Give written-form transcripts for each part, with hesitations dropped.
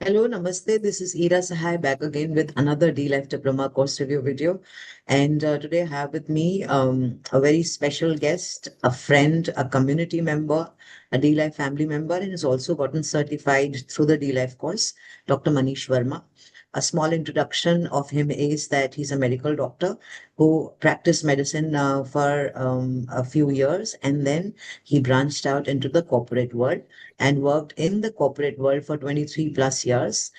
Hello, Namaste. This is Ira Sahai back again with another dLife Diploma course review video. And today I have with me a very special guest, a friend, a community member, a dLife family member, and has also gotten certified through the dLife course, Dr. Manish Verma. A small introduction of him is that he's a medical doctor who practiced medicine for a few years, and then he branched out into the corporate world and worked in the corporate world for 23 plus years,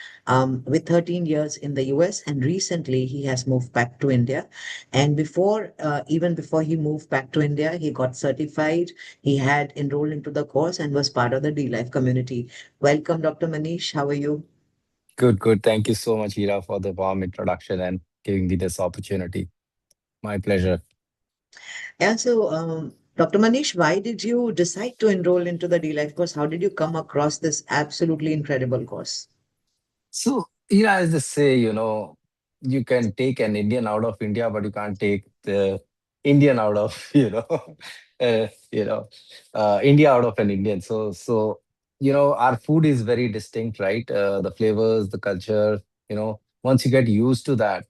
with 13 years in the US. And recently he has moved back to India. And even before he moved back to India, he got certified. He had enrolled into the course and was part of the dLife community. Welcome, Dr. Manish. How are you? Good, good. Thank you so much, Ira, for the warm introduction and giving me this opportunity. My pleasure. Yeah, so Dr. Manish, why did you decide to enroll into the dLife course? How did you come across this absolutely incredible course? So, Ira, as they say, you can take an Indian out of India, but you can't take the Indian out of, India out of an Indian. Our food is very distinct, right? The flavors, the culture, once you get used to that,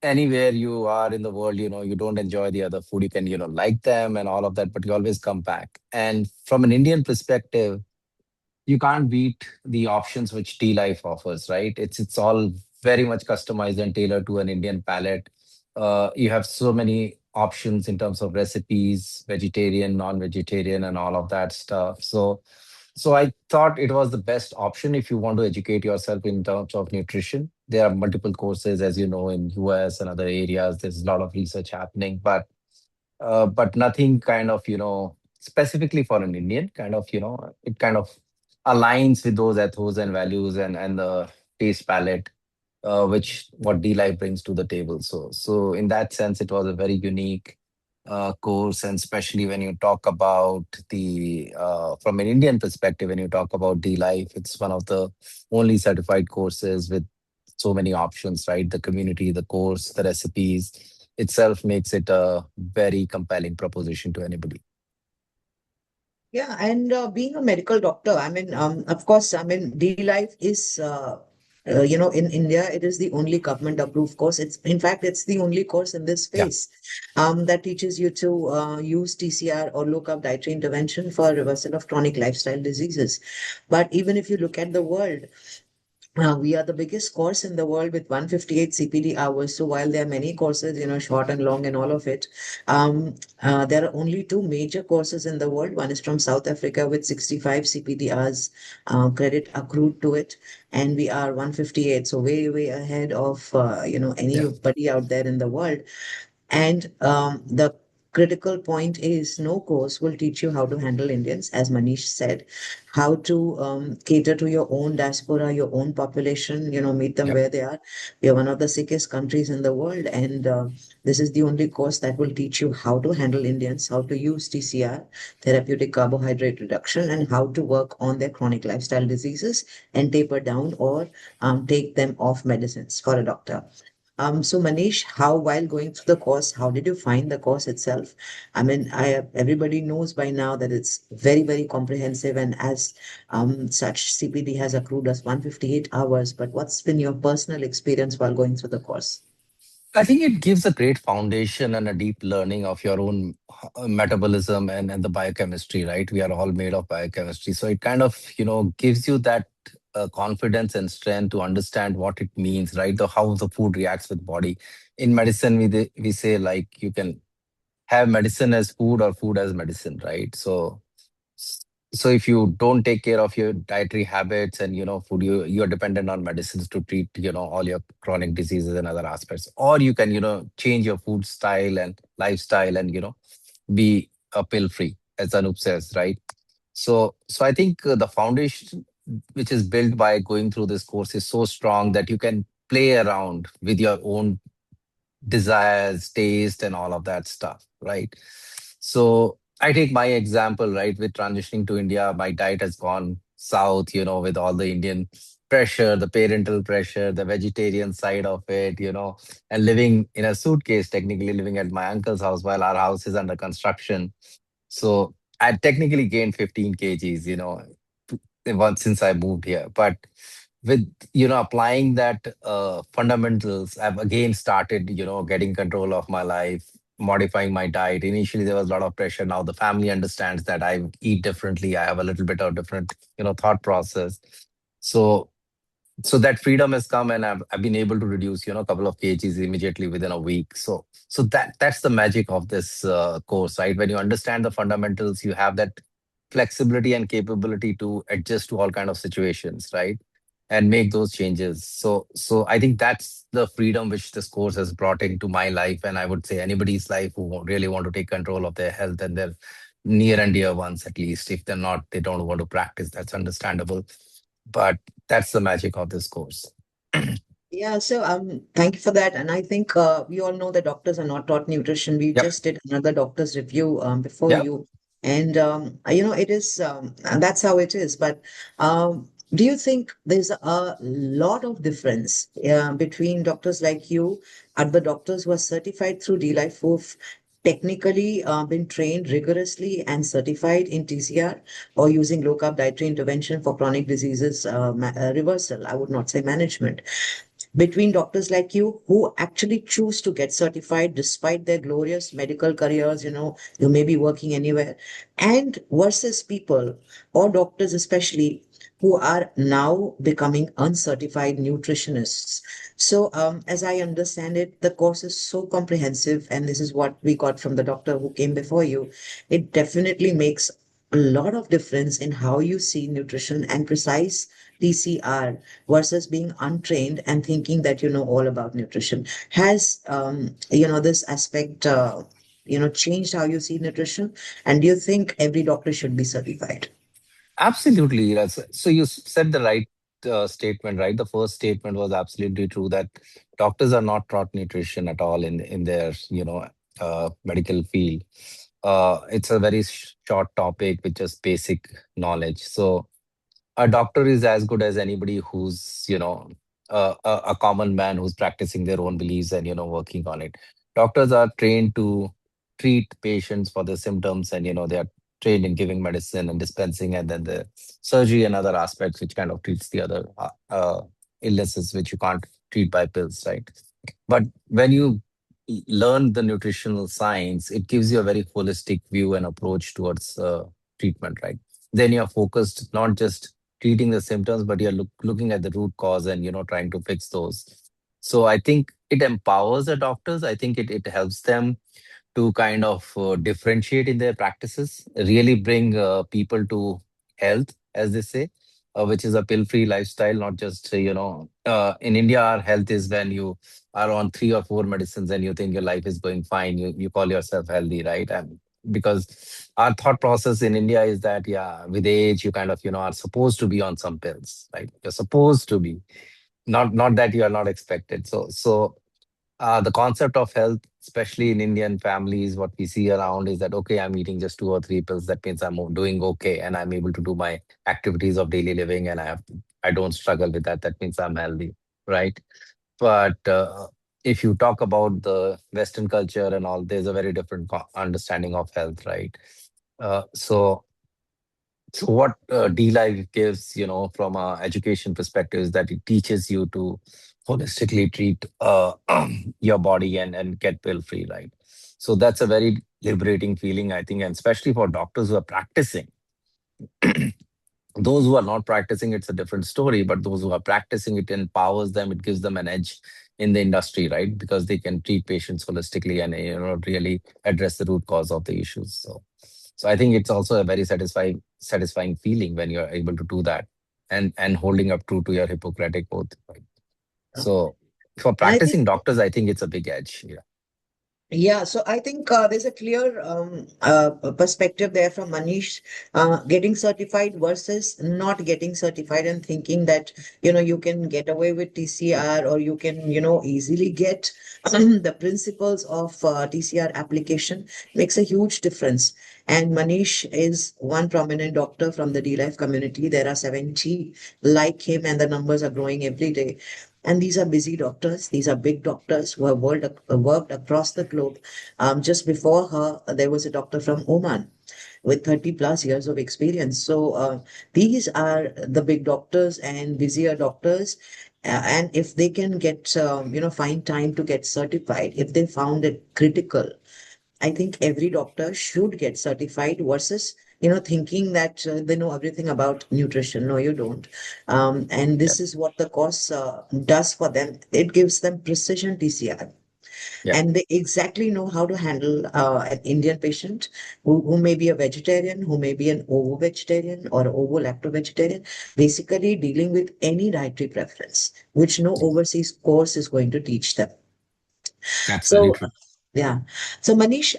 anywhere you are in the world, you don't enjoy the other food. You can, like them and all of that, but you always come back. And from an Indian perspective, you can't beat the options which Tea Life offers, right? It's all very much customized and tailored to an Indian palate. You have so many options in terms of recipes, vegetarian, non-vegetarian, and all of that stuff. So I thought it was the best option if you want to educate yourself in terms of nutrition. There are multiple courses, as you know, in US and other areas. There's a lot of research happening, but nothing kind of specifically for an Indian kind of it kind of aligns with those ethos and values and the taste palette, which what D Life brings to the table. So in that sense, it was a very unique course, and especially when you talk about the from an Indian perspective, when you talk about D Life, it's one of the only certified courses with so many options, right? The community, the course, the recipes itself makes it a very compelling proposition to anybody. Yeah, and being a medical doctor, of course, dLife is, in India, it is the only government approved course. In fact, it's the only course in this Yeah. space that teaches you to use TCR or low carb dietary intervention for reversal of chronic lifestyle diseases. But even if you look at the world, we are the biggest course in the world with 158 CPD hours. So while there are many courses, short and long and all of it, there are only two major courses in the world. One is from South Africa with 65 CPD hours credit accrued to it, and we are 158. So way, way ahead of Yeah. anybody out there in the world. And the critical point is no course will teach you how to handle Indians, as Manish said, how to cater to your own diaspora, your own population, meet them Yeah. where they are. We are one of the sickest countries in the world, and this is the only course that will teach you how to handle Indians, how to use TCR, therapeutic carbohydrate reduction, and how to work on their chronic lifestyle diseases and taper down or take them off medicines for a doctor. So Manish, how while going through the course, how did you find the course itself? Everybody knows by now that it's very, very comprehensive, and as such, CPD has accrued us 158 hours. But what's been your personal experience while going through the course? I think it gives a great foundation and a deep learning of your own metabolism and the biochemistry, right? We are all made of biochemistry. So it kind of, gives you that confidence and strength to understand what it means, right? How the food reacts with body. In medicine, we say like you can have medicine as food or food as medicine, right? So if you don't take care of your dietary habits and food, you're dependent on medicines to treat all your chronic diseases and other aspects. Or you can change your food style and lifestyle and be a pill free, as Anup says, right? So I think the foundation which is built by going through this course is so strong that you can play around with your own desires, taste, and all of that stuff, right? So I take my example, right? With transitioning to India, my diet has gone south, with all the Indian pressure, the parental pressure, the vegetarian side of it, and living in a suitcase, technically living at my uncle's house while our house is under construction. So I technically gained 15 kgs, once since I moved here. But with applying that fundamentals, I've again started getting control of my life, modifying my diet. Initially there was a lot of pressure. Now the family understands that I eat differently, I have a little bit of different thought process. So that freedom has come, and I've been able to reduce a couple of kgs immediately within a week. So that's the magic of this course, right? When you understand the fundamentals, you have that flexibility and capability to adjust to all kind of situations, right? And make those changes. So I think that's the freedom which this course has brought into my life, and I would say anybody's life who really want to take control of their health and their near and dear ones. At least if they're not, they don't want to practice, that's understandable, but that's the magic of this course. Yeah, so thank you for that. And I think we all know that doctors are not taught nutrition. We Yep. just did another doctor's review before Yep. you, and it is, and that's how it is. But do you think there's a lot of difference between doctors like you and the doctors who are certified through dLife, who've technically been trained rigorously and certified in TCR or using low carb dietary intervention for chronic diseases reversal? I would not say management, between doctors like you who actually choose to get certified despite their glorious medical careers, you may be working anywhere, and versus people or doctors especially who are now becoming uncertified nutritionists. So, as I understand it, the course is so comprehensive, and this is what we got from the doctor who came before you. It definitely makes a lot of difference in how you see nutrition and precise TCR versus being untrained and thinking that you know all about nutrition. Has this aspect changed how you see nutrition? And do you think every doctor should be certified? Absolutely. So you said the right statement, right? The first statement was absolutely true, that doctors are not taught nutrition at all in their medical field. It's a very short topic with just basic knowledge. So a doctor is as good as anybody who's a common man who's practicing their own beliefs and working on it. Doctors are trained to treat patients for the symptoms, and they are trained in giving medicine and dispensing, and then the surgery and other aspects which kind of treats the other illnesses which you can't treat by pills, right? But when you learn the nutritional science, it gives you a very holistic view and approach towards treatment, right? Then you're focused not just treating the symptoms, but you're looking at the root cause and trying to fix those. So I think it empowers the doctors. I think it helps them to kind of differentiate in their practices, really bring people to health, as they say, which is a pill-free lifestyle, not just, in India, our health is when you are on three or four medicines and you think your life is going fine, you call yourself healthy, right? And because our thought process in India is that, yeah, with age, you kind of, are supposed to be on some pills, right? You're supposed to be, not that you are not expected. So the concept of health, especially in Indian families, what we see around is that, okay, I'm eating just two or three pills. That means I'm doing okay, and I'm able to do my activities of daily living, and I don't struggle with that. That means I'm healthy, right? But if you talk about the Western culture and all, there's a very different understanding of health, right? So what dLife gives, from a education perspective, is that it teaches you to holistically treat your body and get pill free, right? So that's a very liberating feeling, I think, and especially for doctors who are practicing. Those who are not practicing, it's a different story, but those who are practicing, it empowers them, it gives them an edge in the industry, right? Because they can treat patients holistically and really address the root cause of the issues. So I think it's also a very satisfying feeling when you're able to do that, and holding up true to your Hippocratic oath, right? So for And I think practicing doctors, I think it's a big edge. Yeah. Yeah, so I think there's a clear perspective there from Manish, getting certified versus not getting certified and thinking that, you can get away with TCR or you can, easily get the principles of TCR application makes a huge difference. And Manish is one prominent doctor from the D-Life community. There are 70 like him, and the numbers are growing every day. And these are busy doctors. These are big doctors who have worked across the globe. Just before her, there was a doctor from Oman. with 30 plus years of experience. So these are the big doctors and busier doctors. And if they can get, find time to get certified, if they found it critical, I think every doctor should get certified versus, thinking that they know everything about nutrition. No, you don't. And Yep. this is what the course does for them. It gives them precision TCR, Yep. and they exactly know how to handle an Indian patient who may be a vegetarian, who may be an ovo-vegetarian or ovo-lacto-vegetarian, basically dealing with any dietary preference, which no overseas course is going to teach them. That's very So, true. yeah. So, Manish,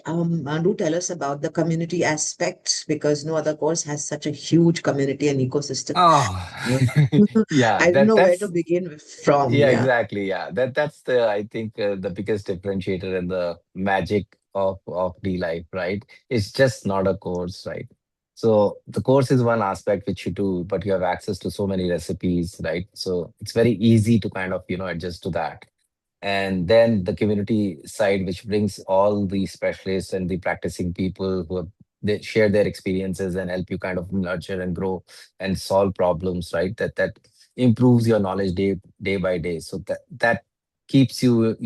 do tell us about the community aspects because no other course has such a huge community and ecosystem. Oh, Um, yeah, I don't know where to that's begin from. yeah, Yeah. exactly. Yeah, that's the I think the biggest differentiator and the magic of dLife, right? It's just not a course, right? So the course is one aspect which you do, but you have access to so many recipes, right? So it's very easy to kind of adjust to that. And then the community side, which brings all the specialists and the practicing people who have, they share their experiences and help you kind of nurture and grow and solve problems, right? That improves your knowledge day by day. So that keeps you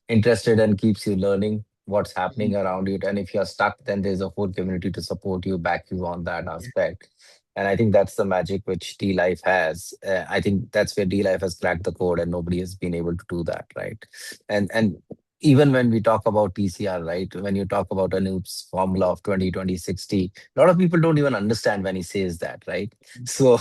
interested and keeps you learning what's happening around it. And if you're stuck, then there's a whole community to support you, back you on that aspect. And I think that's the magic which dLife has. I think that's where dLife has cracked the code, and nobody has been able to do that, right? And even when we talk about TCR, right? When you talk about Anoop's formula of 20-20-60, a lot of people don't even understand when he says that, right? So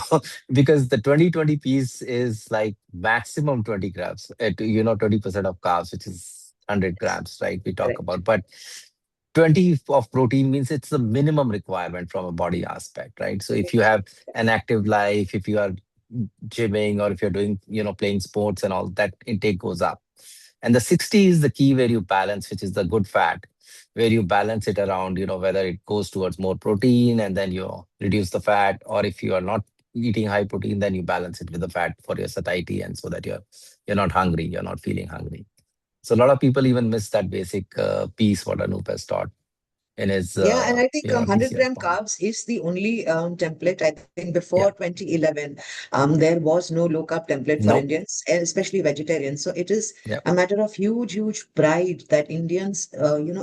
because the 20-20 piece is like maximum 20 grams, at 20% of carbs, which is 100 grams, right? We talk Correct. about, but 20 of protein means it's the minimum requirement from a body aspect, right? So if you have an active life, if you are gymming, or if you're doing, playing sports and all, that intake goes up. And the 60 is the key, where you balance, which is the good fat, where you balance it around, whether it goes towards more protein and then you reduce the fat, or if you are not eating high protein, then you balance it with the fat for your satiety, and so that you're not hungry, you're not feeling hungry. So a lot of people even miss that basic piece what Anup has taught in his Yeah, and I think 100 TCR gram form. carbs is the only template. I think before Yeah. 2011, there was no low carb template for No. Indians, and especially vegetarians. So it is Yeah. a matter of huge, huge pride that Indians,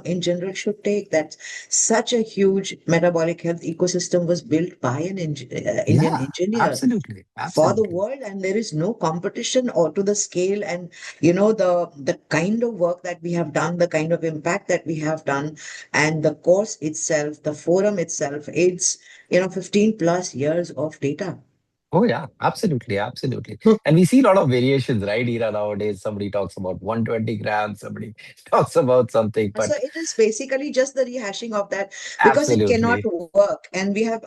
in general should take that such a huge metabolic health ecosystem was built by an Indian Yeah. engineer Absolutely. for the Absolutely. world, and there is no competition or to the scale and the kind of work that we have done, the kind of impact that we have done, and the course itself, the forum itself, it's 15 plus years of data. Oh yeah, absolutely, absolutely. And we see a lot of variations, right? Ira, nowadays, somebody talks about 120 grams, somebody talks about something, So but it is basically just the rehashing of that because it cannot absolutely. work. And we have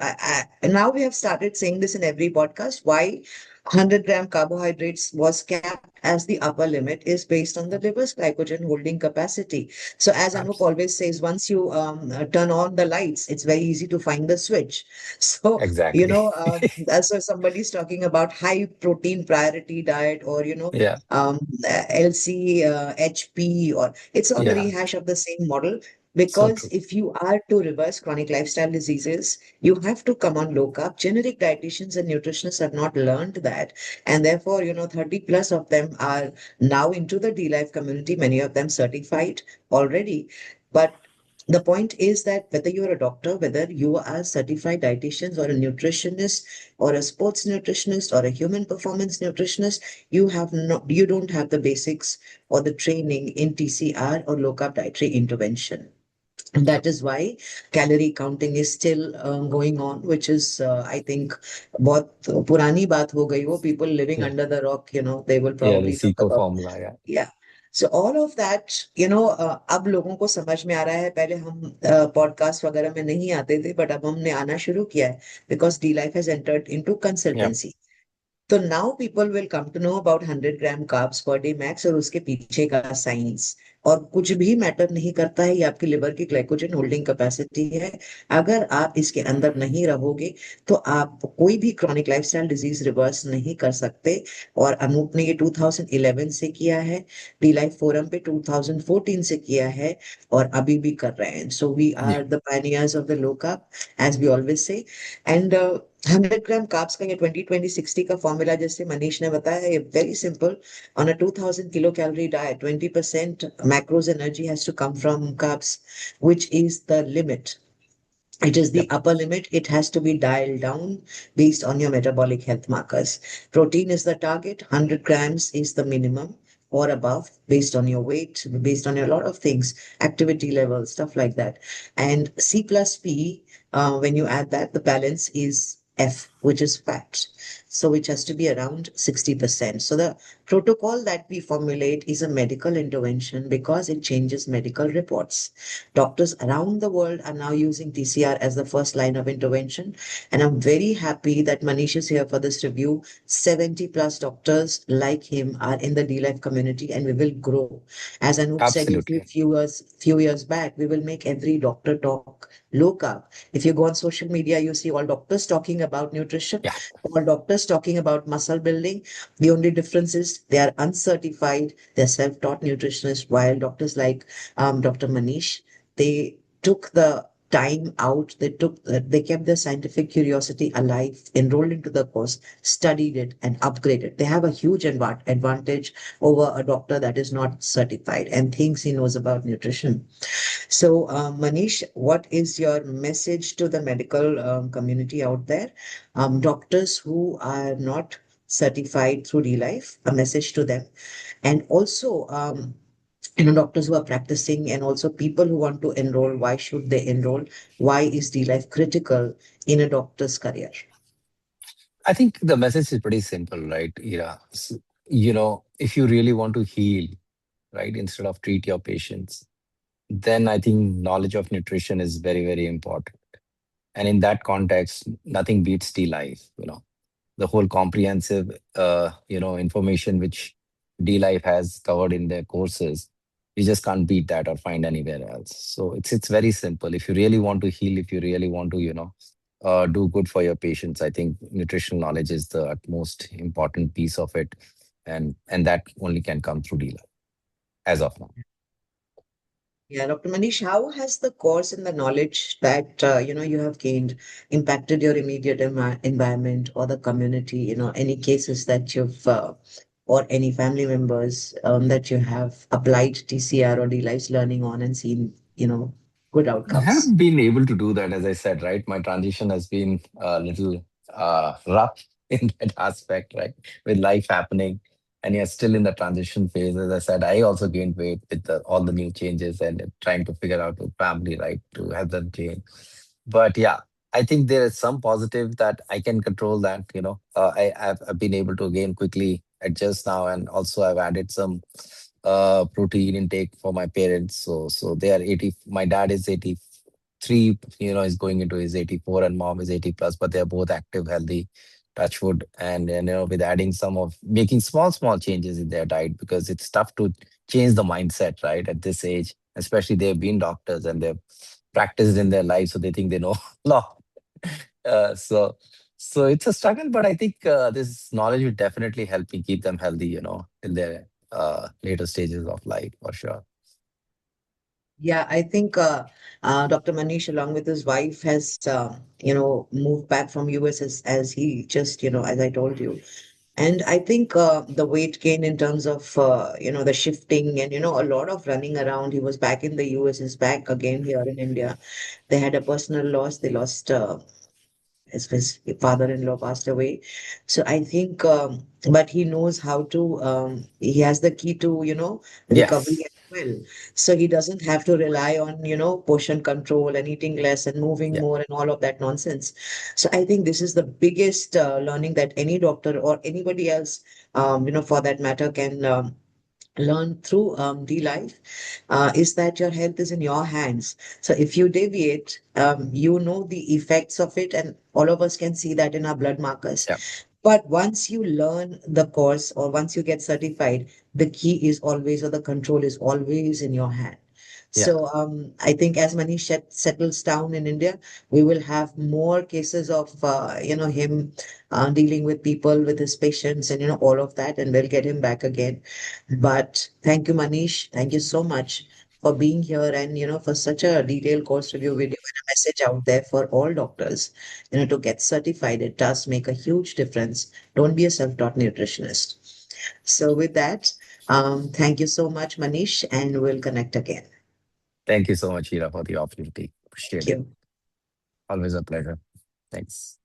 now we have started saying this in every podcast. Why 100-gram carbohydrates was capped as the upper limit is based on the liver's glycogen holding capacity. So as Anup Abs- always says, once you turn on the lights, it's very easy to find the switch. So Exactly. that's why somebody's talking about high protein priority diet or Yeah, LC, HP, or it's all the yeah, rehash of the same model. so Because true. if you are to reverse chronic lifestyle diseases, you have to come on low carb. Generic dietitians and nutritionists have not learned that. And therefore, 30 plus of them are now into the dLife community, many of them certified already. But the point is that whether you're a doctor, whether you are certified dietitians or a nutritionist or a sports nutritionist or a human performance nutritionist, you don't have the basics or the training in TCR or low carb dietary intervention. That Yep. is why calorie counting is still going on, which is, I think, बहुत पुरानी बात हो गई वो. People living Yeah. under the rock, they will Yeah, the probably talk Seco about. formula. Yeah. Yeah. So all of that, अब लोगों को समझ में आ रहा है. पहले हम पॉडकास्ट वगैरह में नहीं आते थे, बट अब हमने आना शुरू किया है because D Life has entered into Yep. consultancy. So now people will come to know about 100-gram carbs per day max और उसके पीछे का साइंस. और कुछ भी मैटर नहीं करता है, ये आपकी लिवर की ग्लाइकोजन होल्डिंग कैपेसिटी है। अगर आप इसके अंदर नहीं रहोगे तो आप कोई भी क्रॉनिक लाइफस्टाइल डिजीज रिवर्स नहीं कर सकते। और अनूप ने ये 2011 से किया है, डी लाइफ फोरम पे 2014 से किया है, और अभी भी कर रहे हैं। So we Yeah. Are the pioneers of the low carb, as we always say. And 100 gram carbs का ये 20-20-60 का फॉर्मूला जैसे मनीष ने बताया, ये very simple. On a 2000 kilocalorie diet, 20% macros energy has to come from carbs, which is the limit. It is the Yep. upper limit. It has to be dialed down based on your metabolic health markers. Protein is the target. 100 grams is the minimum or above based on your weight, based on a lot of things, activity level, stuff like that. And C plus P, when you add that, the balance is F, which is fat. So which has to be around 60%. So the protocol that we formulate is a medical intervention because it changes medical reports. Doctors around the world are now using TCR as the first line of intervention. And I'm very happy that Manish is here for this review. 70 plus doctors like him are in the dLife community, and we will grow. As Anup said a Absolutely. few years back, we will make every doctor talk low carb. If you go on social media, you see all doctors talking about nutrition, Yeah. all doctors talking about muscle building. The only difference is they are uncertified, they're self-taught nutritionists, while doctors like Dr. Manish, they took the time out, they kept their scientific curiosity alive, enrolled into the course, studied it, and upgraded. They have a huge advantage over a doctor that is not certified and thinks he knows about nutrition. So, Manish, what is your message to the medical community out there? Doctors who are not certified through dLife, a message to them. And also, doctors who are practicing, and also people who want to enroll, why should they enroll? Why is dLife critical in a doctor's career? I think the message is pretty simple, right, Ira? If you really want to heal, right, instead of treat your patients, then I think knowledge of nutrition is very, very important. And in that context, nothing beats dLife. The whole comprehensive, information which dLife has covered in their courses, you just can't beat that or find anywhere else. So it's very simple. If you really want to heal, if you really want to, do good for your patients, I think nutritional knowledge is the utmost important piece of it, and that only can come through dLife as of now. Yeah, Dr. Manish, how has the course and the knowledge that you have gained impacted your immediate environment or the community? Any cases that you've or any family members that you have applied TCR or D-Life's learning on and seen, good I outcomes? have been able to do that, as I said, right? My transition has been a little rough in that aspect, right? With life happening, and you're still in the transition phase. As I said, I also gained weight with all the new changes and trying to figure out with family, right, to help them change. But yeah, I think there is some positive that I can control that. I've been able to again quickly adjust now, and also I've added some protein intake for my parents. So they are 80. My dad is 83, is going into his 84, and mom is 80 plus, but they're both active, healthy, touch wood. And with adding some of making small changes in their diet, because it's tough to change the mindset, right? At this age, especially they've been doctors and they've practiced in their life, so they think they know a lot. So it's a struggle, but I think this knowledge will definitely help me keep them healthy, in their later stages of life for sure. Yeah, I think Dr. Manish, along with his wife, has moved back from US as he just as I told you. And I think the weight gain in terms of the shifting and a lot of running around. He was back in the US, is back again here in India. They had a personal loss. They lost his father-in-law passed away. So I think, but he knows how to, he has the key to, recovery Yes. as well. So he doesn't have to rely on, portion control and eating less and moving Yeah. more and all of that nonsense. So I think this is the biggest learning that any doctor or anybody else, for that matter, can learn through dLife, is that your health is in your hands. So if you deviate, you know the effects of it, and all of us can see that in our blood markers. Yeah. But once you learn the course or once you get certified, the key is always, or the control is always in your hand. Yeah. So I think as Manish settles down in India, we will have more cases of him dealing with people, with his patients, and all of that, and we'll get him back again. But thank you, Manish. Thank you so much for being here and for such a detailed course review video and a message out there for all doctors. To get certified, it does make a huge difference. Don't be a self-taught nutritionist. So with that, thank you so much, Manish, and we'll connect again. Thank you so much, Hira, for the opportunity. Thank Appreciate it. you. Always a pleasure. Thanks.